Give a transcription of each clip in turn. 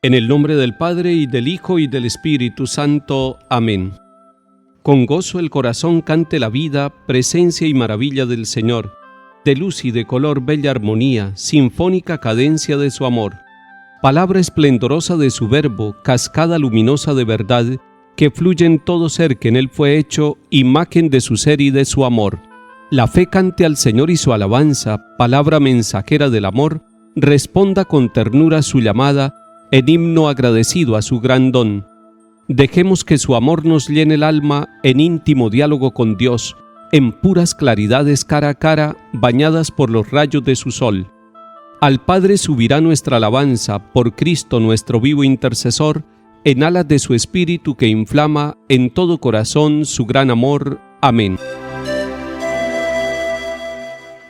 En el nombre del Padre, y del Hijo, y del Espíritu Santo. Amén. Con gozo el corazón cante la vida, presencia y maravilla del Señor. De luz y de color bella armonía, sinfónica cadencia de su amor. Palabra esplendorosa de su verbo, cascada luminosa de verdad, que fluye en todo ser que en él fue hecho, imagen de su ser y de su amor. La fe cante al Señor y su alabanza, palabra mensajera del amor, responda con ternura su llamada, en himno agradecido a su gran don. Dejemos que su amor nos llene el alma en íntimo diálogo con Dios, en puras claridades cara a cara, bañadas por los rayos de su sol. Al Padre subirá nuestra alabanza, por Cristo nuestro vivo intercesor, en alas de su Espíritu que inflama en todo corazón su gran amor. Amén.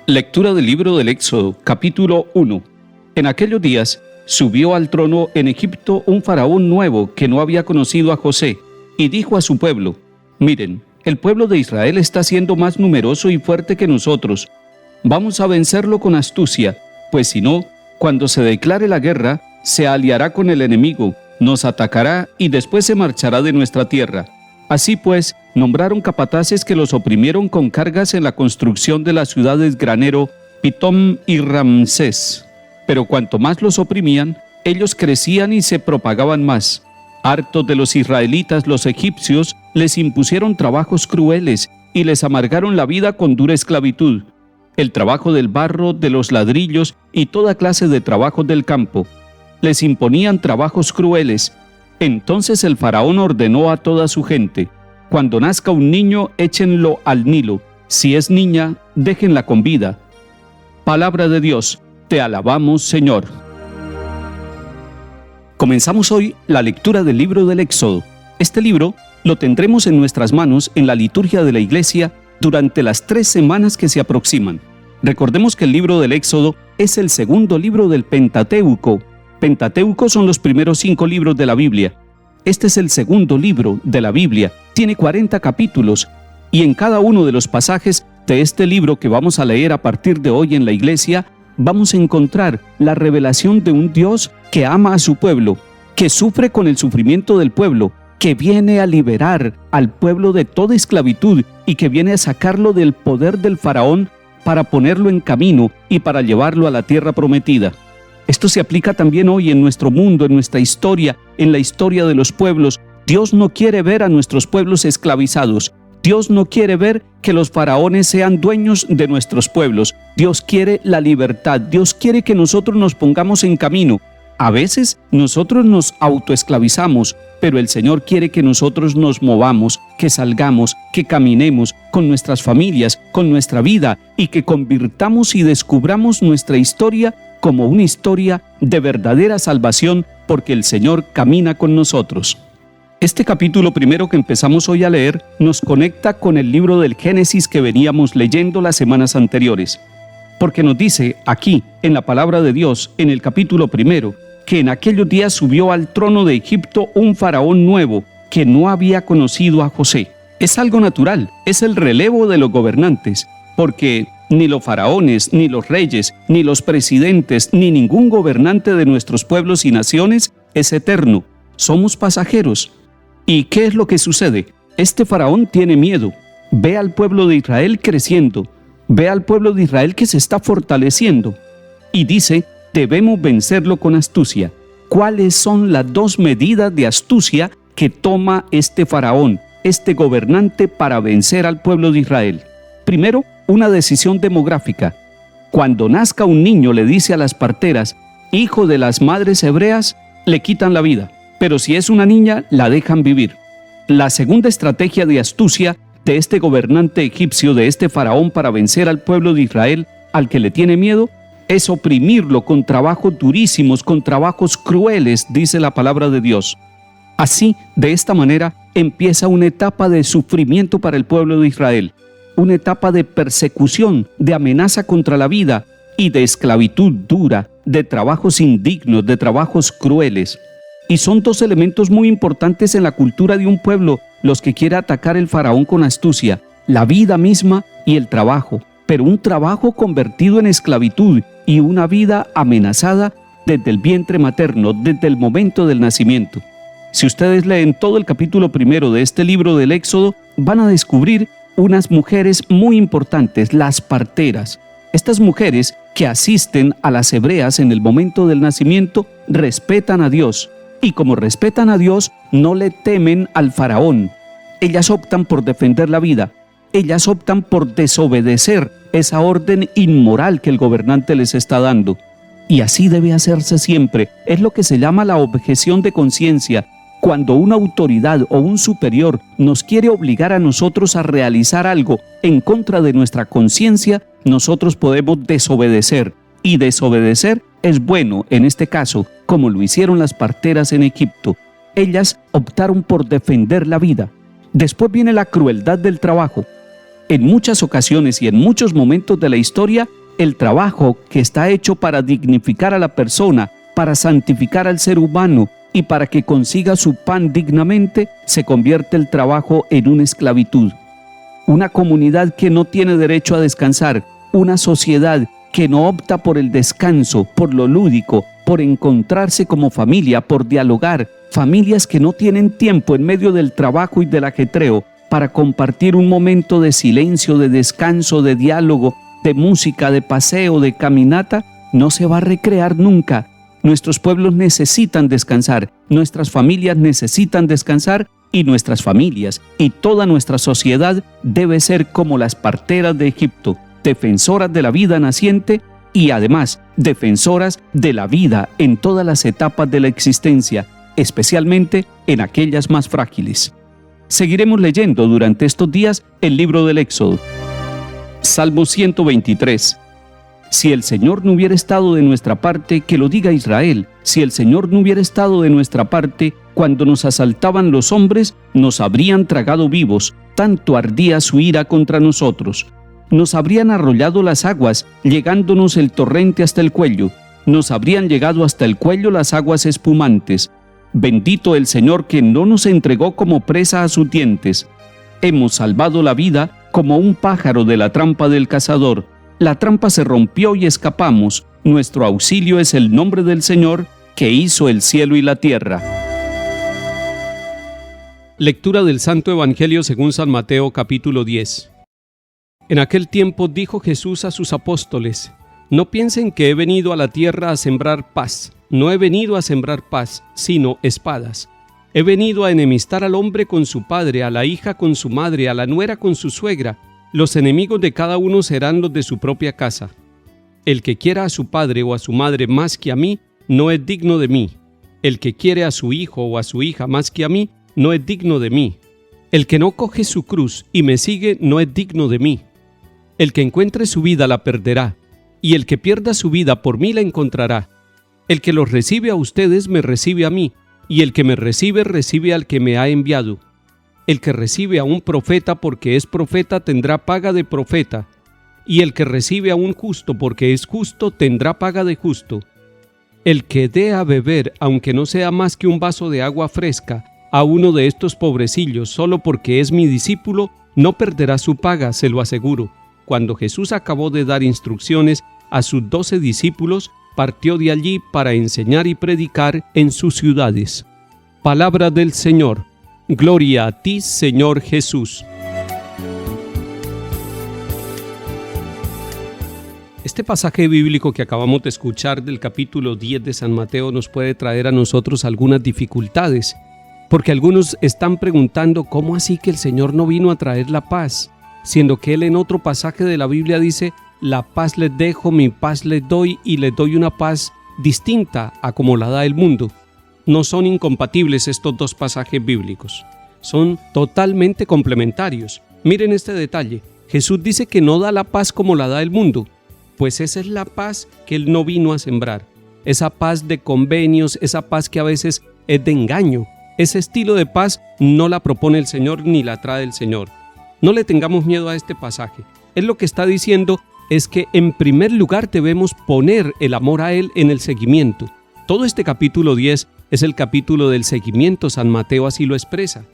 Lectura del libro del Éxodo, capítulo 1. En aquellos días subió al trono en Egipto un faraón nuevo que no había conocido a José, y dijo a su pueblo: miren, el pueblo de Israel está siendo más numeroso y fuerte que nosotros. Vamos a vencerlo con astucia, pues si no, cuando se declare la guerra, se aliará con el enemigo, nos atacará y después se marchará de nuestra tierra. Así pues, nombraron capataces que los oprimieron con cargas en la construcción de las ciudades granero, Pitón y Ramsés. Pero cuanto más los oprimían, ellos crecían y se propagaban más. Hartos de los israelitas, los egipcios les impusieron trabajos crueles y les amargaron la vida con dura esclavitud, el trabajo del barro, de los ladrillos y toda clase de trabajos del campo. Les imponían trabajos crueles. Entonces el faraón ordenó a toda su gente: cuando nazca un niño, échenlo al Nilo. Si es niña, déjenla con vida. Palabra de Dios. Te alabamos, Señor. Comenzamos hoy la lectura del libro del Éxodo. Este libro lo tendremos en nuestras manos en la liturgia de la Iglesia durante las 3 semanas que se aproximan. Recordemos que el libro del Éxodo es el segundo libro del Pentateuco. Pentateuco son los primeros 5 libros de la Biblia. Este es el segundo libro de la Biblia. Tiene 40 capítulos y en cada uno de los pasajes de este libro que vamos a leer a partir de hoy en la Iglesia, vamos a encontrar la revelación de un Dios que ama a su pueblo, que sufre con el sufrimiento del pueblo, que viene a liberar al pueblo de toda esclavitud y que viene a sacarlo del poder del faraón para ponerlo en camino y para llevarlo a la tierra prometida. Esto se aplica también hoy en nuestro mundo, en nuestra historia, en la historia de los pueblos. Dios no quiere ver a nuestros pueblos esclavizados. Dios no quiere ver que los faraones sean dueños de nuestros pueblos. Dios quiere la libertad. Dios quiere que nosotros nos pongamos en camino. A veces nosotros nos autoesclavizamos, pero el Señor quiere que nosotros nos movamos, que salgamos, que caminemos con nuestras familias, con nuestra vida, y que convirtamos y descubramos nuestra historia como una historia de verdadera salvación, porque el Señor camina con nosotros. Este capítulo primero que empezamos hoy a leer nos conecta con el libro del Génesis que veníamos leyendo las semanas anteriores, porque nos dice aquí, en la palabra de Dios, en el capítulo primero, que en aquellos días subió al trono de Egipto un faraón nuevo que no había conocido a José. Es algo natural, es el relevo de los gobernantes, porque ni los faraones, ni los reyes, ni los presidentes, ni ningún gobernante de nuestros pueblos y naciones es eterno. Somos pasajeros. ¿Y qué es lo que sucede? Este faraón tiene miedo. Ve al pueblo de Israel creciendo. Ve al pueblo de Israel que se está fortaleciendo. Y dice: debemos vencerlo con astucia. ¿Cuáles son las 2 medidas de astucia que toma este faraón, este gobernante, para vencer al pueblo de Israel? Primero, una decisión demográfica. Cuando nazca un niño, le dice a las parteras: hijo de las madres hebreas, le quitan la vida. Pero si es una niña, la dejan vivir. La segunda estrategia de astucia de este gobernante egipcio, de este faraón, para vencer al pueblo de Israel, al que le tiene miedo, es oprimirlo con trabajos durísimos, con trabajos crueles, dice la palabra de Dios. Así, de esta manera, empieza una etapa de sufrimiento para el pueblo de Israel, una etapa de persecución, de amenaza contra la vida y de esclavitud dura, de trabajos indignos, de trabajos crueles. Y son 2 elementos muy importantes en la cultura de un pueblo, los que quiere atacar el faraón con astucia: la vida misma y el trabajo, pero un trabajo convertido en esclavitud y una vida amenazada desde el vientre materno, desde el momento del nacimiento. Si ustedes leen todo el capítulo 1 de este libro del Éxodo, van a descubrir unas mujeres muy importantes, las parteras. Estas mujeres que asisten a las hebreas en el momento del nacimiento respetan a Dios, y como respetan a Dios, no le temen al faraón. Ellas optan por defender la vida. Ellas optan por desobedecer esa orden inmoral que el gobernante les está dando. Y así debe hacerse siempre. Es lo que se llama la objeción de conciencia. Cuando una autoridad o un superior nos quiere obligar a nosotros a realizar algo en contra de nuestra conciencia, nosotros podemos desobedecer. Y desobedecer es bueno, en este caso, como lo hicieron las parteras en Egipto. Ellas optaron por defender la vida. Después viene la crueldad del trabajo. En muchas ocasiones y en muchos momentos de la historia, el trabajo que está hecho para dignificar a la persona, para santificar al ser humano y para que consiga su pan dignamente, se convierte el trabajo en una esclavitud. Una comunidad que no tiene derecho a descansar, una sociedad que no opta por el descanso, por lo lúdico, por encontrarse como familia, por dialogar, familias que no tienen tiempo en medio del trabajo y del ajetreo para compartir un momento de silencio, de descanso, de diálogo, de música, de paseo, de caminata, no se va a recrear nunca. Nuestros pueblos necesitan descansar, nuestras familias necesitan descansar y nuestras familias y toda nuestra sociedad debe ser como las parteras de Egipto, defensoras de la vida naciente y además defensoras de la vida en todas las etapas de la existencia, especialmente en aquellas más frágiles. Seguiremos leyendo durante estos días el libro del Éxodo. Salmo 123. Si el Señor no hubiera estado de nuestra parte, que lo diga Israel. Si el Señor no hubiera estado de nuestra parte, cuando nos asaltaban los hombres, nos habrían tragado vivos, tanto ardía su ira contra nosotros. Nos habrían arrollado las aguas, llegándonos el torrente hasta el cuello. Nos habrían llegado hasta el cuello las aguas espumantes. Bendito el Señor que no nos entregó como presa a sus dientes. Hemos salvado la vida como un pájaro de la trampa del cazador. La trampa se rompió y escapamos. Nuestro auxilio es el nombre del Señor, que hizo el cielo y la tierra. Lectura del Santo Evangelio según San Mateo, capítulo 10. En aquel tiempo dijo Jesús a sus apóstoles: No piensen que he venido a la tierra a sembrar paz. No he venido a sembrar paz, sino espadas. He venido a enemistar al hombre con su padre, a la hija con su madre, a la nuera con su suegra. Los enemigos de cada uno serán los de su propia casa. El que quiera a su padre o a su madre más que a mí, no es digno de mí. El que quiere a su hijo o a su hija más que a mí, no es digno de mí. El que no coge su cruz y me sigue, no es digno de mí. El que encuentre su vida la perderá, y el que pierda su vida por mí la encontrará. El que los recibe a ustedes me recibe a mí, y el que me recibe recibe al que me ha enviado. El que recibe a un profeta porque es profeta tendrá paga de profeta, y el que recibe a un justo porque es justo tendrá paga de justo. El que dé a beber, aunque no sea más que un vaso de agua fresca, a uno de estos pobrecillos solo porque es mi discípulo, no perderá su paga, se lo aseguro. Cuando Jesús acabó de dar instrucciones a sus 12 discípulos, partió de allí para enseñar y predicar en sus ciudades. Palabra del Señor. Gloria a ti, Señor Jesús. Este pasaje bíblico que acabamos de escuchar del capítulo 10 de San Mateo nos puede traer a nosotros algunas dificultades, porque algunos están preguntando cómo así que el Señor no vino a traer la paz, siendo que Él en otro pasaje de la Biblia dice: la paz les dejo, mi paz les doy, y les doy una paz distinta a como la da el mundo. No son incompatibles estos dos pasajes bíblicos, son totalmente complementarios. Miren este detalle: Jesús dice que no da la paz como la da el mundo, pues esa es la paz que Él no vino a sembrar, esa paz de convenios, esa paz que a veces es de engaño. Ese estilo de paz no la propone el Señor ni la trae el Señor. No le tengamos miedo a este pasaje. Él lo que está diciendo es que en primer lugar debemos poner el amor a Él en el seguimiento. Todo este capítulo 10 es el capítulo del seguimiento, San Mateo así lo expresa.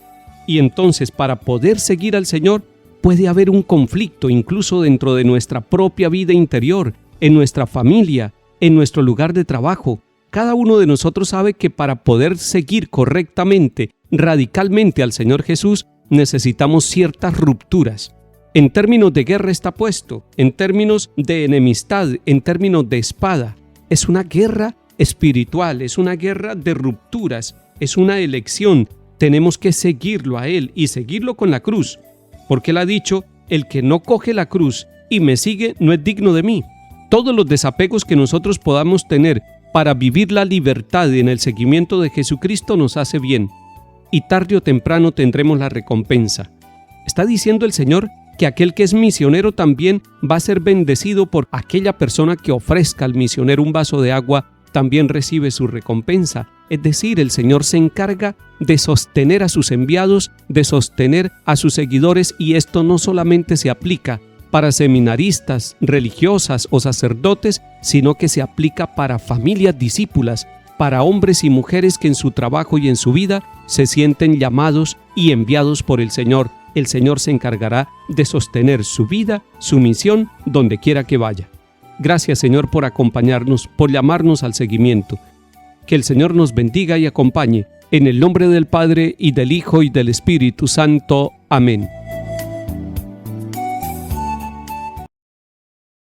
Y entonces, para poder seguir al Señor, puede haber un conflicto incluso dentro de nuestra propia vida interior, en nuestra familia, en nuestro lugar de trabajo. Cada uno de nosotros sabe que para poder seguir correctamente, radicalmente al Señor Jesús, necesitamos ciertas rupturas. En términos de guerra está puesto, en términos de enemistad, en términos de espada. Es una guerra espiritual, es una guerra de rupturas, es una elección. Tenemos que seguirlo a Él y seguirlo con la cruz, porque Él ha dicho, el que no coge la cruz y me sigue no es digno de mí. Todos los desapegos que nosotros podamos tener para vivir la libertad en el seguimiento de Jesucristo nos hace bien, y tarde o temprano tendremos la recompensa. Está diciendo el Señor que aquel que es misionero también va a ser bendecido por aquella persona que ofrezca al misionero un vaso de agua, también recibe su recompensa. Es decir, el Señor se encarga de sostener a sus enviados, de sostener a sus seguidores, y esto no solamente se aplica para seminaristas, religiosas o sacerdotes, sino que se aplica para familias discípulas, para hombres y mujeres que en su trabajo y en su vida se sienten llamados y enviados por el Señor. El Señor se encargará de sostener su vida, su misión, donde quiera que vaya. Gracias, Señor, por acompañarnos, por llamarnos al seguimiento. Que el Señor nos bendiga y acompañe. En el nombre del Padre, y del Hijo, y del Espíritu Santo. Amén.